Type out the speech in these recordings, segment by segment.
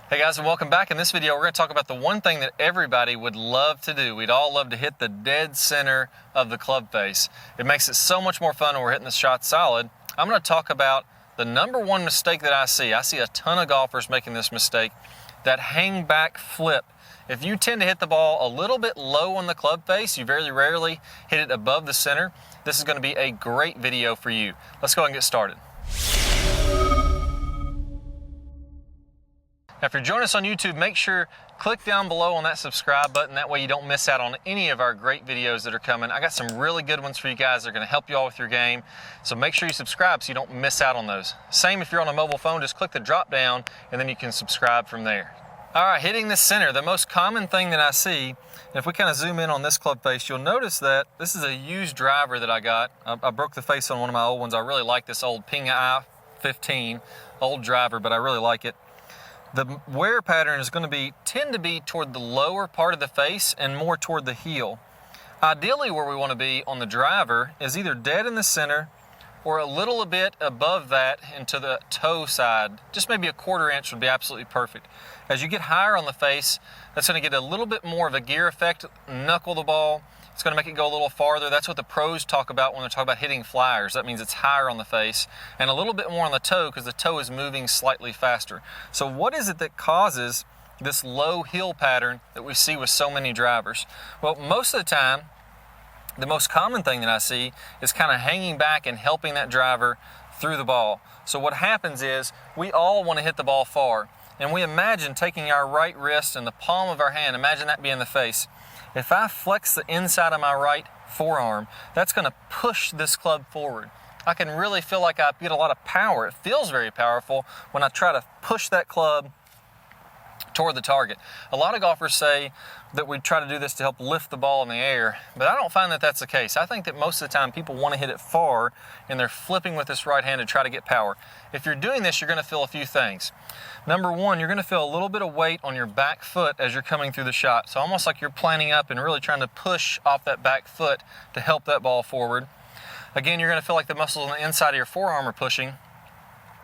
Hey guys, and welcome back. In this video, we're going to talk about the one thing that everybody would love to do. We'd all love to hit the dead center of the club face. It makes it so much more fun when we're hitting the shot solid. I'm going to talk about the number one mistake that I see. I see a ton of golfers making this mistake, that hang back flip. If you tend to hit the ball a little bit low on the club face, you very rarely hit it above the center, this is going to be a great video for you. Let's go ahead and get started. Now, if you're joining us on YouTube, make sure click down below on that subscribe button. That way you don't miss out on any of our great videos that are coming. I got some really good ones for you guys that are going to help you all with your game. So make sure you subscribe so you don't miss out on those. Same if you're on a mobile phone, just click the drop down and then you can subscribe from there. All right, hitting the center, the most common thing that I see, and if we kind of zoom in on this club face, you'll notice that this is a used driver that I got. I broke the face on one of my old ones. I really like this old Ping I-15, old driver, but I really like it. The wear pattern is going to tend to be toward the lower part of the face and more toward the heel. Ideally, where we want to be on the driver is either dead in the center or a little bit above that into the toe side. Just maybe a 1/4 inch would be absolutely perfect. As you get higher on the face, that's going to get a little bit more of a gear effect, knuckle the ball. It's going to make it go a little farther. That's what the pros talk about when they're talking about hitting flyers. That means it's higher on the face and a little bit more on the toe because the toe is moving slightly faster. So what is it that causes this low heel pattern that we see with so many drivers? Well, most of the time, the most common thing that I see is kind of hanging back and helping that driver through the ball. So what happens is we all want to hit the ball far. And we imagine taking our right wrist and the palm of our hand, imagine that being the face. If I flex the inside of my right forearm, that's going to push this club forward. I can really feel like I get a lot of power. It feels very powerful when I try to push that club toward the target. A lot of golfers say that we try to do this to help lift the ball in the air, but I don't find that that's the case. I think that most of the time people want to hit it far and they're flipping with this right hand to try to get power. If you're doing this, you're going to feel a few things. Number one, you're going to feel a little bit of weight on your back foot as you're coming through the shot. So almost like you're planning up and really trying to push off that back foot to help that ball forward. Again, you're going to feel like the muscles on the inside of your forearm are pushing.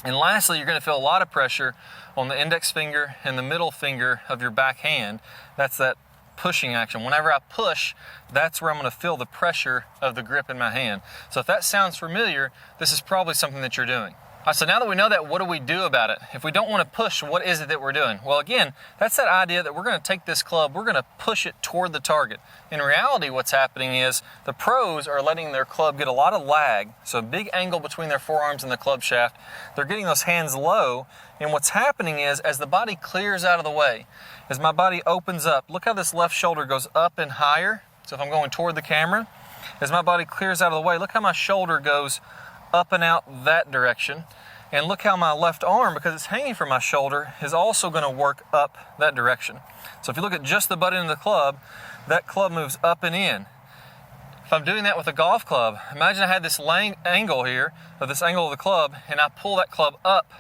And lastly, you're going to feel a lot of pressure on the index finger and the middle finger of your back hand. That's that pushing action. Whenever I push, that's where I'm going to feel the pressure of the grip in my hand. So if that sounds familiar, this is probably something that you're doing. All right, so now that we know that, what do we do about it? If we don't want to push, what is it that we're doing? Well, again, that's that idea that we're going to take this club, we're going to push it toward the target. In reality, what's happening is the pros are letting their club get a lot of lag, so a big angle between their forearms and the club shaft. They're getting those hands low, and what's happening is as the body clears out of the way, as my body opens up, look how this left shoulder goes up and higher. So if I'm going toward the camera, as my body clears out of the way, look how my shoulder goes up and out that direction. And look how my left arm, because it's hanging from my shoulder, is also going to work up that direction. So if you look at just the butt end of the club, that club moves up and in. If I'm doing that with a golf club, imagine I had this angle here, of this angle of the club, and I pull that club up.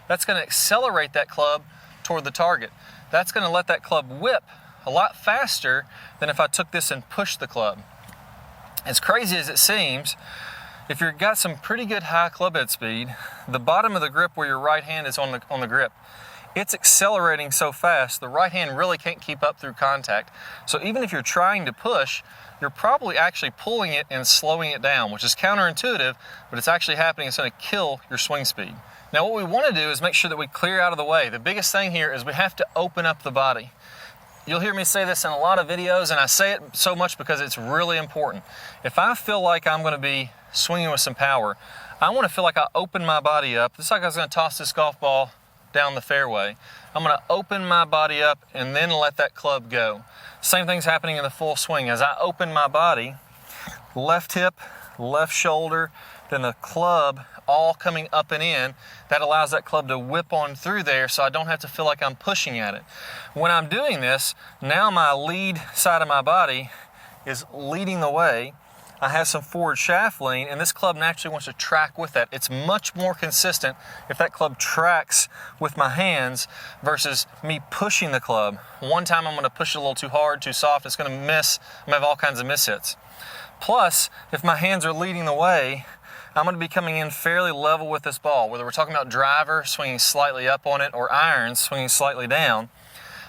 That's going to accelerate that club toward the target. That's going to let that club whip a lot faster than if I took this and pushed the club. As crazy as it seems, if you've got some pretty good high club head speed, the bottom of the grip where your right hand is on the grip, it's accelerating so fast, the right hand really can't keep up through contact. So even if you're trying to push, you're probably actually pulling it and slowing it down, which is counterintuitive, but it's actually happening. It's going to kill your swing speed. Now what we want to do is make sure that we clear out of the way. The biggest thing here is we have to open up the body. You'll hear me say this in a lot of videos, and I say it so much because it's really important. If I feel like I'm going to be swinging with some power, I want to feel like I open my body up. Just like I was going to toss this golf ball down the fairway. I'm going to open my body up and then let that club go. Same thing's happening in the full swing. As I open my body, left hip, left shoulder, then the club all coming up and in, that allows that club to whip on through there so I don't have to feel like I'm pushing at it. When I'm doing this, now my lead side of my body is leading the way. I have some forward shaft lean, and this club naturally wants to track with that. It's much more consistent if that club tracks with my hands versus me pushing the club. One time I'm going to push it a little too hard, too soft, it's going to miss. I'm going to have all kinds of mishits. Plus, if my hands are leading the way, I'm going to be coming in fairly level with this ball. Whether we're talking about driver, swinging slightly up on it, or irons, swinging slightly down,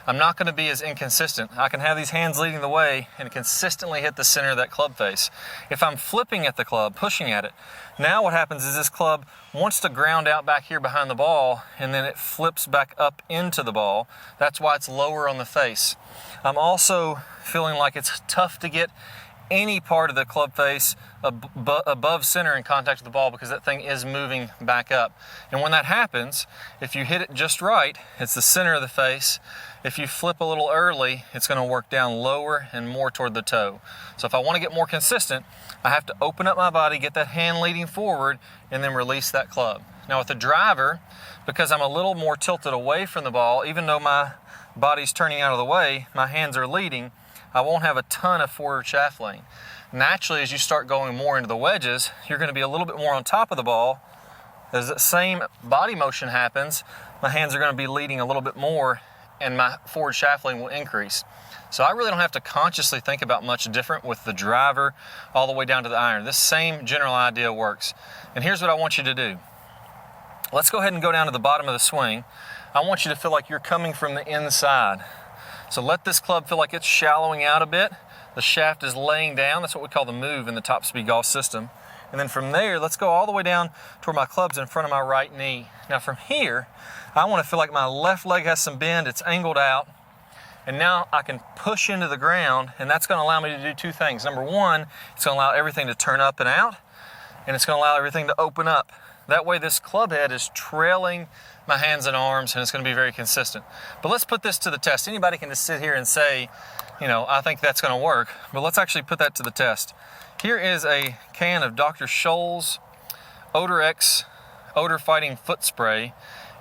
I'm not going to be as inconsistent. I can have these hands leading the way and consistently hit the center of that club face. If I'm flipping at the club, pushing at it, now what happens is this club wants to ground out back here behind the ball, and then it flips back up into the ball. That's why it's lower on the face. I'm also feeling like it's tough to get any part of the club face above center in contact with the ball because that thing is moving back up. And when that happens, if you hit it just right, it's the center of the face. If you flip a little early, it's going to work down lower and more toward the toe. So if I want to get more consistent, I have to open up my body, get that hand leading forward, and then release that club. Now with the driver, because I'm a little more tilted away from the ball, even though my body's turning out of the way, my hands are leading, I won't have a ton of forward shaft lane. Naturally, as you start going more into the wedges, you're going to be a little bit more on top of the ball. As that same body motion happens, my hands are going to be leading a little bit more, and my forward shaft lane will increase. So I really don't have to consciously think about much different with the driver all the way down to the iron. This same general idea works. And here's what I want you to do. Let's go ahead and go down to the bottom of the swing. I want you to feel like you're coming from the inside. So let this club feel like it's shallowing out a bit. The shaft is laying down. That's what we call the move in the top speed golf system. And then from there, let's go all the way down to where my club's in front of my right knee. Now from here, I want to feel like my left leg has some bend, it's angled out, and now I can push into the ground, and that's going to allow me to do two things. Number one, it's going to allow everything to turn up and out, and it's going to allow everything to open up. That way this club head is trailing my hands and arms, and it's going to be very consistent. But let's put this to the test. Anybody can just sit here and say, you know, I think that's going to work, but let's actually put that to the test. Here is a can of Dr. Scholl's Odor X odor fighting foot spray,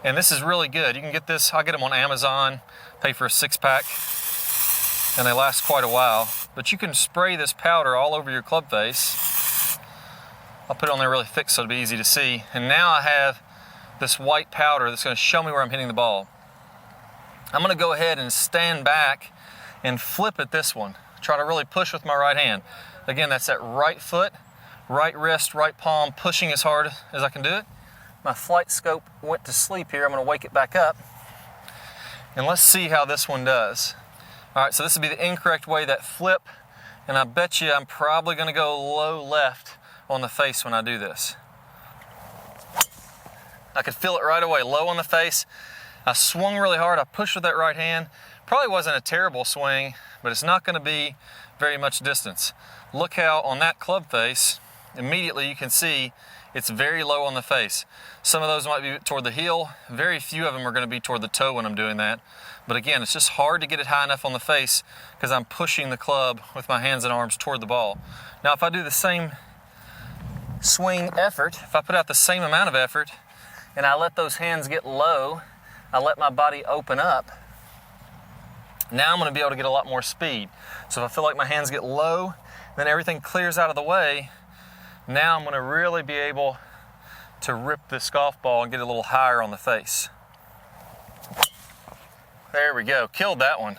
and this is really good. You can get this, I'll get them on Amazon, pay for a 6-pack, and they last quite a while. But you can spray this powder all over your club face. I'll put it on there really thick so it'll be easy to see. And now I have this white powder that's going to show me where I'm hitting the ball. I'm going to go ahead and stand back and flip at this one. Try to really push with my right hand. Again, that's that right foot, right wrist, right palm, pushing as hard as I can do it. My flight scope went to sleep here. I'm going to wake it back up. And let's see how this one does. All right, so this would be the incorrect way, that flip. And I bet you I'm probably going to go low left on the face when I do this. I could feel it right away, low on the face. I swung really hard. I pushed with that right hand. Probably wasn't a terrible swing, but it's not going to be very much distance. Look how on that club face, immediately you can see it's very low on the face. Some of those might be toward the heel. Very few of them are going to be toward the toe when I'm doing that. But again, it's just hard to get it high enough on the face because I'm pushing the club with my hands and arms toward the ball. Now, if I do the same swing effort, if I put out the same amount of effort and I let those hands get low, I let my body open up, now I'm going to be able to get a lot more speed. So if I feel like my hands get low, then everything clears out of the way. Now I'm going to really be able to rip this golf ball and get a little higher on the face. There we go, killed that one.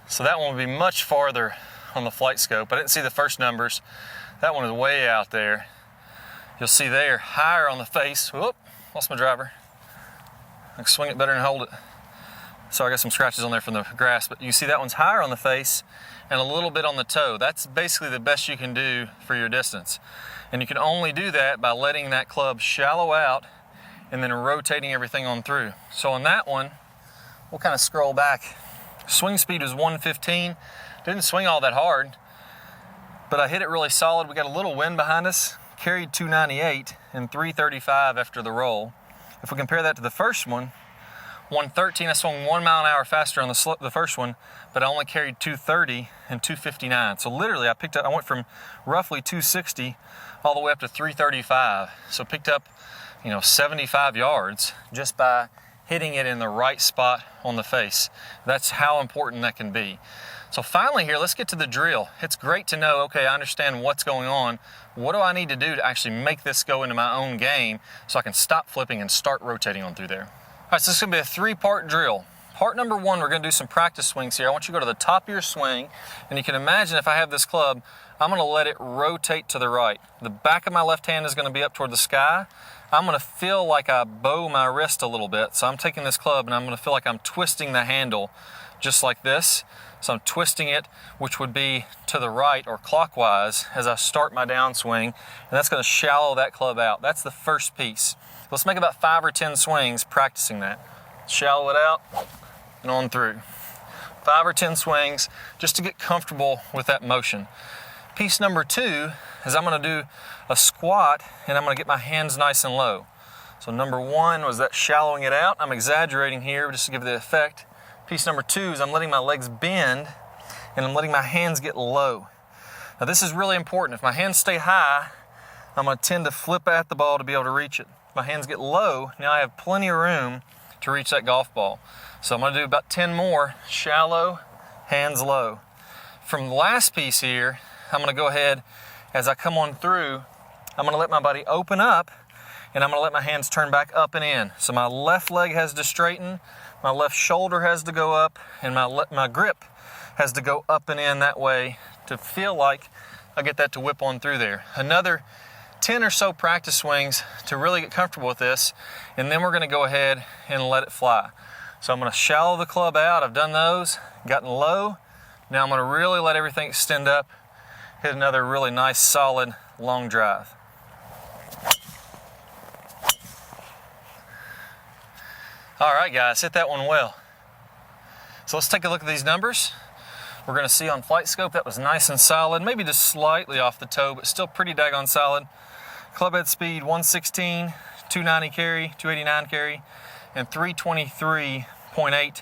So that one would be much farther on the flight scope. I didn't see the first numbers. That one is way out there. You'll see there, higher on the face. Whoop, lost my driver. I can swing it better and hold it. So I got some scratches on there from the grass, but you see that one's higher on the face and a little bit on the toe. That's basically the best you can do for your distance. And you can only do that by letting that club shallow out and then rotating everything on through. So on that one, we'll kind of scroll back. Swing speed was 115. Didn't swing all that hard, but I hit it really solid. We got a little wind behind us, carried 298 and 335 after the roll. If we compare that to the first one, 113, I swung 1 mile an hour faster on the first one, but I only carried 230 and 259. So literally I went from roughly 260 all the way up to 335. So picked up, 75 yards just by hitting it in the right spot on the face. That's how important that can be. So finally here, let's get to the drill. It's great to know, okay, I understand what's going on. What do I need to do to actually make this go into my own game so I can stop flipping and start rotating on through there? All right, so this is going to be a 3-part drill. Part number 1, we're going to do some practice swings here. I want you to go to the top of your swing, and you can imagine if I have this club I'm gonna let it rotate to the right. The back of my left hand is gonna be up toward the sky. I'm gonna feel like I bow my wrist a little bit. So I'm taking this club and I'm gonna feel like I'm twisting the handle just like this. So I'm twisting it, which would be to the right or clockwise as I start my downswing, and that's gonna shallow that club out. That's the first piece. Let's make about 5 or 10 swings practicing that. Shallow it out and on through. 5 or 10 swings just to get comfortable with that motion. Piece number 2 is I'm gonna do a squat and I'm gonna get my hands nice and low. So number 1 was that shallowing it out. I'm exaggerating here just to give the effect. Piece number 2 is I'm letting my legs bend and I'm letting my hands get low. Now this is really important. If my hands stay high, I'm gonna tend to flip at the ball to be able to reach it. If my hands get low, now I have plenty of room to reach that golf ball. So I'm gonna do about 10 more, shallow, hands low. From the last piece here, I'm gonna go ahead, as I come on through, I'm gonna let my body open up and I'm gonna let my hands turn back up and in. So my left leg has to straighten, my left shoulder has to go up, and my grip has to go up and in that way to feel like I get that to whip on through there. Another 10 or so practice swings to really get comfortable with this, and then we're gonna go ahead and let it fly. So I'm gonna shallow the club out. I've done those, gotten low. Now I'm gonna really let everything extend up, hit another really nice, solid, long drive. All right, guys, hit that one well. So let's take a look at these numbers. We're gonna see on Flight Scope that was nice and solid, maybe just slightly off the toe, but still pretty daggone solid. Clubhead speed 116, 290 carry, 289 carry, and 323.8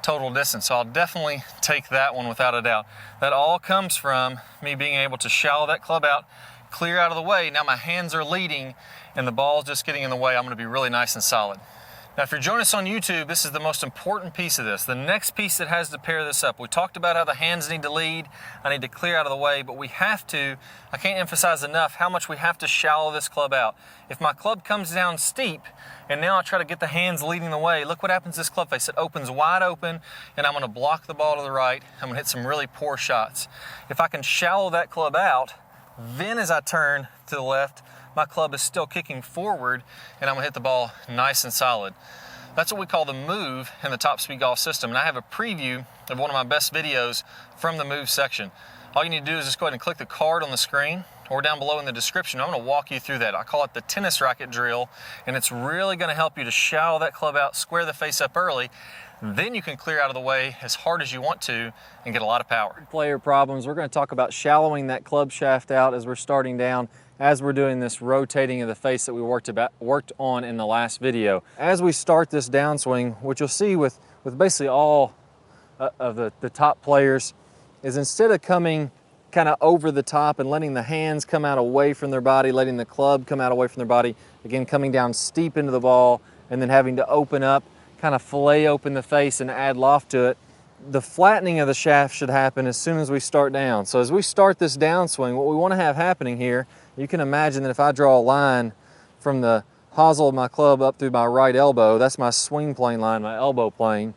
total distance. So I'll definitely take that one without a doubt. That all comes from me being able to shallow that club out, clear out of the way. Now my hands are leading and the ball's just getting in the way. I'm gonna be really nice and solid. Now, if you're joining us on YouTube, this is the most important piece of this. The next piece that has to pair this up. We talked about how the hands need to lead. I need to clear out of the way, but we have to, I can't emphasize enough how much we have to shallow this club out. If my club comes down steep, and now I try to get the hands leading the way, look what happens to this club face. It opens wide open, and I'm gonna block the ball to the right. I'm gonna hit some really poor shots. If I can shallow that club out, then as I turn to the left, my club is still kicking forward and I'm gonna hit the ball nice and solid. That's what we call the move in the Top Speed Golf system. And I have a preview of one of my best videos from the move section. All you need to do is just go ahead and click the card on the screen or down below in the description. I'm gonna walk you through that. I call it the tennis racket drill, and it's really gonna help you to shallow that club out, square the face up early. Then you can clear out of the way as hard as you want to and get a lot of power. Player problems. We're gonna talk about shallowing that club shaft out as we're starting down, as we're doing this rotating of the face that we worked on in the last video. As we start this downswing, what you'll see with basically all of the top players is instead of coming kind of over the top and letting the hands come out away from their body, letting the club come out away from their body, again coming down steep into the ball and then having to open up, kind of fillet open the face and add loft to it, the flattening of the shaft should happen as soon as we start down. So as we start this downswing, what we want to have happening here, you can imagine that if I draw a line from the hosel of my club up through my right elbow, that's my swing plane line, my elbow plane.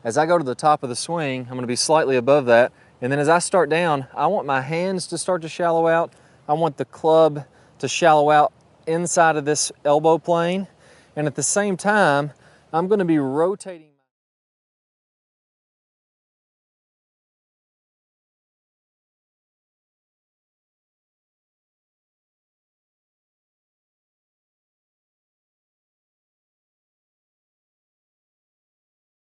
As I go to the top of the swing, I'm going to be slightly above that. And then as I start down, I want my hands to start to shallow out. I want the club to shallow out inside of this elbow plane. And at the same time, I'm going to be rotating.